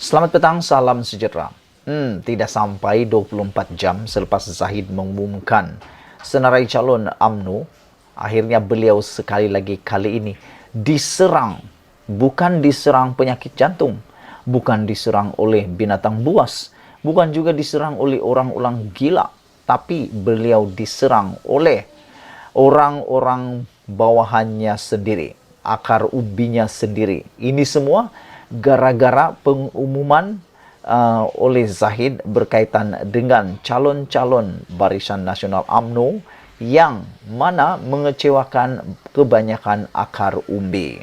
Selamat petang, salam sejahtera. Tidak sampai 24 jam selepas Zahid mengumumkan senarai calon UMNO, akhirnya beliau kali ini diserang. Bukan diserang penyakit jantung, bukan diserang oleh binatang buas, bukan juga diserang oleh orang-orang gila, tapi beliau diserang oleh orang-orang bawahannya sendiri, akar ubinya sendiri. Ini semua gara-gara pengumuman oleh Zahid berkaitan dengan calon-calon Barisan Nasional UMNO yang mana mengecewakan kebanyakan akar umbi.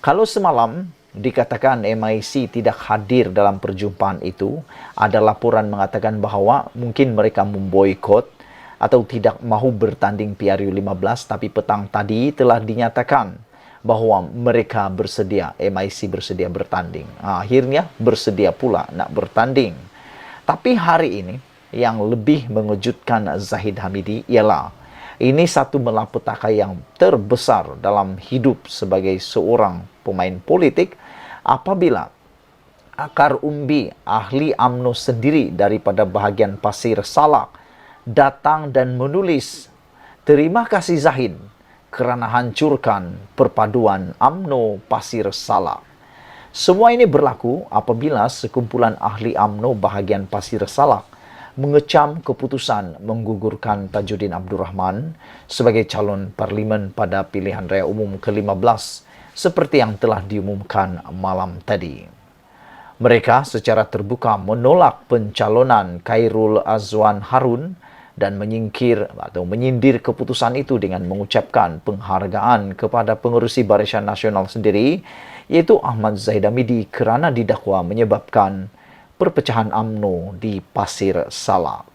Kalau semalam dikatakan MIC tidak hadir dalam perjumpaan itu, ada laporan mengatakan bahawa mungkin mereka memboikot atau tidak mahu bertanding PRU 15, tapi petang tadi telah dinyatakan bahawa mereka bersedia, MIC bersedia bertanding. Akhirnya bersedia pula nak bertanding. Tapi hari ini yang lebih mengejutkan Zahid Hamidi ialah ini satu malapetaka yang terbesar dalam hidup sebagai seorang pemain politik apabila akar umbi ahli UMNO sendiri daripada bahagian Pasir Salak datang dan menulis, "Terima kasih Zahid kerana hancurkan perpaduan UMNO Pasir Salak." Semua ini berlaku apabila sekumpulan ahli UMNO bahagian Pasir Salak mengecam keputusan menggugurkan Tajuddin Abdul Rahman sebagai calon parlimen pada pilihan raya umum ke-15 seperti yang telah diumumkan malam tadi. Mereka secara terbuka menolak pencalonan Khairul Azwan Harun dan menyindir keputusan itu dengan mengucapkan penghargaan kepada pengerusi Barisan Nasional sendiri, yaitu Ahmad Zahid Hamidi, kerana didakwa menyebabkan perpecahan UMNO di Pasir Salak.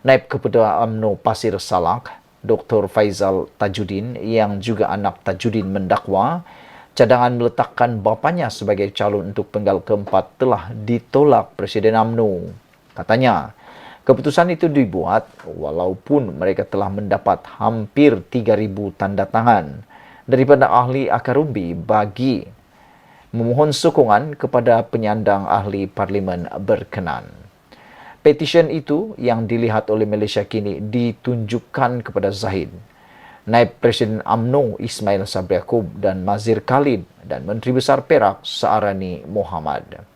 Naib Ketua UMNO Pasir Salak, Dr. Faizal Tajuddin, yang juga anak Tajuddin, mendakwa cadangan meletakkan bapanya sebagai calon untuk penggal keempat telah ditolak Presiden UMNO. Katanya, keputusan itu dibuat walaupun mereka telah mendapat hampir 3,000 tanda tangan daripada ahli akar umbi bagi memohon sokongan kepada penyandang ahli parlimen berkenan. Petisyen itu yang dilihat oleh Malaysia kini ditunjukkan kepada Zahid, Naib Presiden UMNO Ismail Sabri Yaakob dan Mazir Khalid dan Menteri Besar Perak Saarani Mohamad.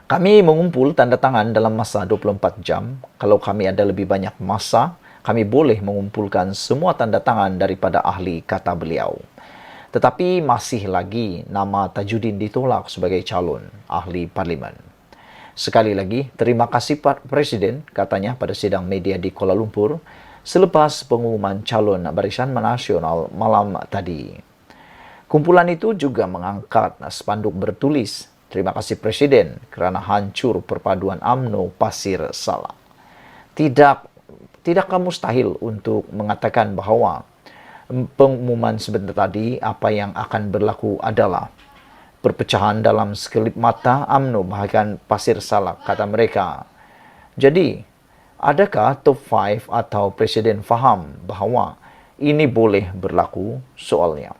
Kami mengumpul tanda tangan dalam masa 24 jam. Kalau kami ada lebih banyak masa, kami boleh mengumpulkan semua tanda tangan daripada ahli, kata beliau. Tetapi masih lagi nama Tajuddin ditolak sebagai calon ahli parlimen. Sekali lagi, terima kasih Pak Presiden, katanya pada sidang media di Kuala Lumpur selepas pengumuman calon Barisan Nasional malam tadi. Kumpulan itu juga mengangkat spanduk bertulis, "Terima kasih Presiden kerana hancur perpaduan UMNO Pasir Salak." Tidakkah mustahil untuk mengatakan bahawa pengumuman sebentar tadi apa yang akan berlaku adalah perpecahan dalam sekelip mata UMNO bahagian Pasir Salak, kata mereka. Jadi, adakah top 5 atau Presiden faham bahawa ini boleh berlaku? Soalnya.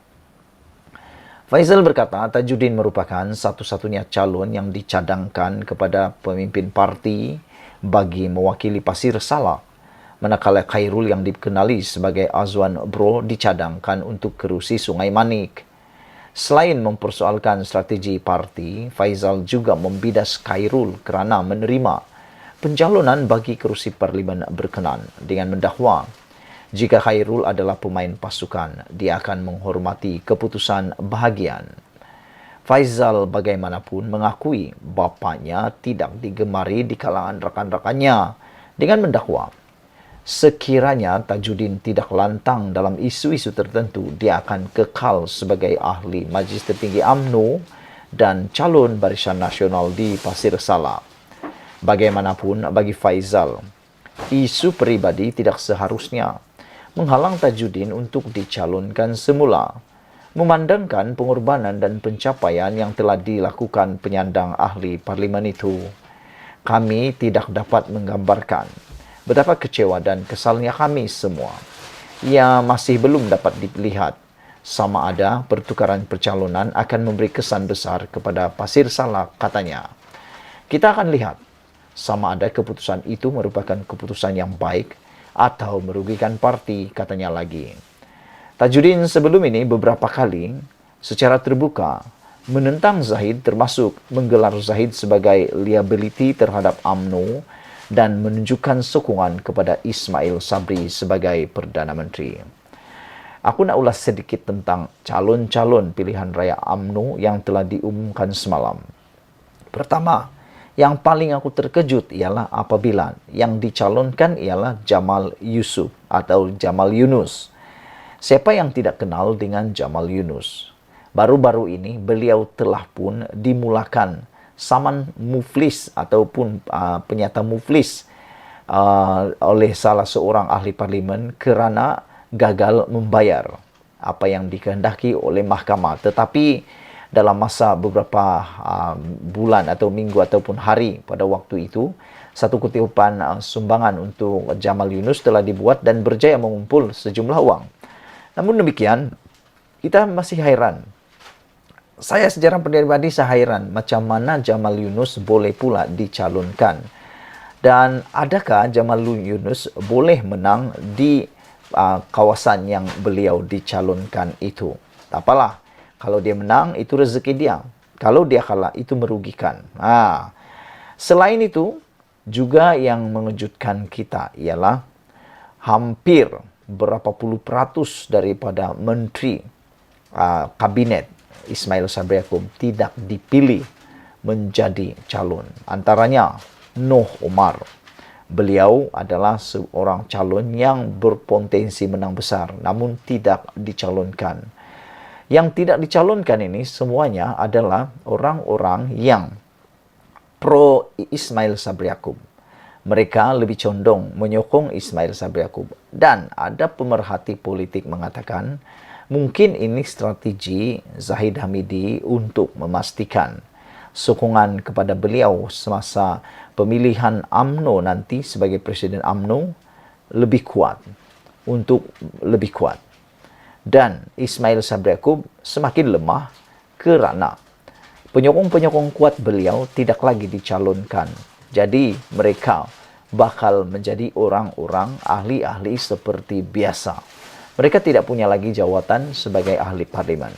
Faizal berkata Tajuddin merupakan satu-satunya calon yang dicadangkan kepada pemimpin parti bagi mewakili Pasir Salak, manakala Khairul yang dikenali sebagai Azwan Bro dicadangkan untuk kerusi Sungai Manik. Selain mempersoalkan strategi parti, Faizal juga membidas Khairul kerana menerima pencalonan bagi kerusi parlimen berkenan dengan mendakwa jika Khairul adalah pemain pasukan, dia akan menghormati keputusan bahagian. Faizal bagaimanapun mengakui bapanya tidak digemari di kalangan rakan-rakannya dengan mendakwa sekiranya Tajuddin tidak lantang dalam isu-isu tertentu, dia akan kekal sebagai ahli Majlis Tertinggi UMNO dan calon Barisan Nasional di Pasir Salak. Bagaimanapun, bagi Faizal, isu peribadi tidak seharusnya menghalang Tajuddin untuk dicalonkan semula, memandangkan pengorbanan dan pencapaian yang telah dilakukan penyandang ahli parlimen itu. Kami tidak dapat menggambarkan betapa kecewa dan kesalnya kami semua. Ia masih belum dapat dilihat Sama ada pertukaran percalonan akan memberi kesan besar kepada Pasir Salak, katanya. Kita akan lihat sama ada keputusan itu merupakan keputusan yang baik atau merugikan parti, katanya lagi. Tajudin sebelum ini beberapa kali secara terbuka menentang Zahid, termasuk menggelar Zahid sebagai liability terhadap UMNO dan menunjukkan sokongan kepada Ismail Sabri sebagai Perdana Menteri. Aku nak ulas sedikit tentang calon-calon pilihan raya UMNO yang telah diumumkan semalam. Pertama, yang paling aku terkejut ialah apabila yang dicalonkan ialah Jamal Yusuf atau Jamal Yunus. Siapa yang tidak kenal dengan Jamal Yunus? Baru-baru ini beliau telah pun dimulakan saman muflis ataupun penyata muflis oleh salah seorang ahli parlimen kerana gagal membayar apa yang dikehendaki oleh mahkamah. Tetapi dalam masa beberapa bulan atau minggu ataupun hari pada waktu itu, satu kutipan sumbangan untuk Jamal Yunus telah dibuat dan berjaya mengumpul sejumlah wang. Namun demikian, kita masih hairan. Saya secara pribadi hairan macam mana Jamal Yunus boleh pula dicalonkan. Dan adakah Jamal Yunus boleh menang di kawasan yang beliau dicalonkan itu? Tak apalah, kalau dia menang itu rezeki dia, kalau dia kalah itu merugikan. Selain itu, juga yang mengejutkan kita ialah hampir berapa puluh peratus daripada menteri kabinet Ismail Sabri Yaakob tidak dipilih menjadi calon. Antaranya Noh Omar. Beliau adalah seorang calon yang berpotensi menang besar, namun tidak dicalonkan. Yang tidak dicalonkan ini semuanya adalah orang-orang yang pro Ismail Sabri Yaakob. Mereka lebih condong menyokong Ismail Sabri Yaakob. Dan ada pemerhati politik mengatakan, mungkin ini strategi Zahid Hamidi untuk memastikan sokongan kepada beliau semasa pemilihan UMNO nanti sebagai Presiden UMNO lebih kuat, dan Ismail Sabri Yaakob semakin lemah kerana penyokong-penyokong kuat beliau tidak lagi dicalonkan. Jadi mereka bakal menjadi orang-orang ahli-ahli seperti biasa. Mereka tidak punya lagi jawatan sebagai ahli parlimen.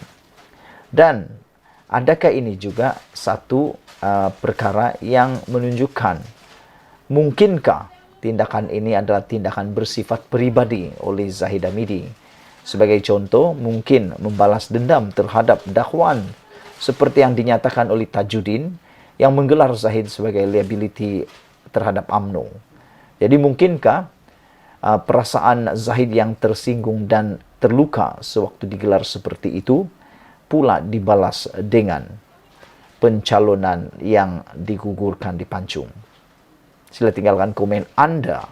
Dan adakah ini juga satu perkara yang menunjukkan mungkinkah tindakan ini adalah tindakan bersifat pribadi oleh Zahid Hamidi? Sebagai contoh, mungkin membalas dendam terhadap dakwaan seperti yang dinyatakan oleh Tajudin yang menggelar Zahid sebagai liability terhadap UMNO. Jadi mungkinkah perasaan Zahid yang tersinggung dan terluka sewaktu digelar seperti itu pula dibalas dengan pencalonan yang digugurkan di Pancung? Sila tinggalkan komen Anda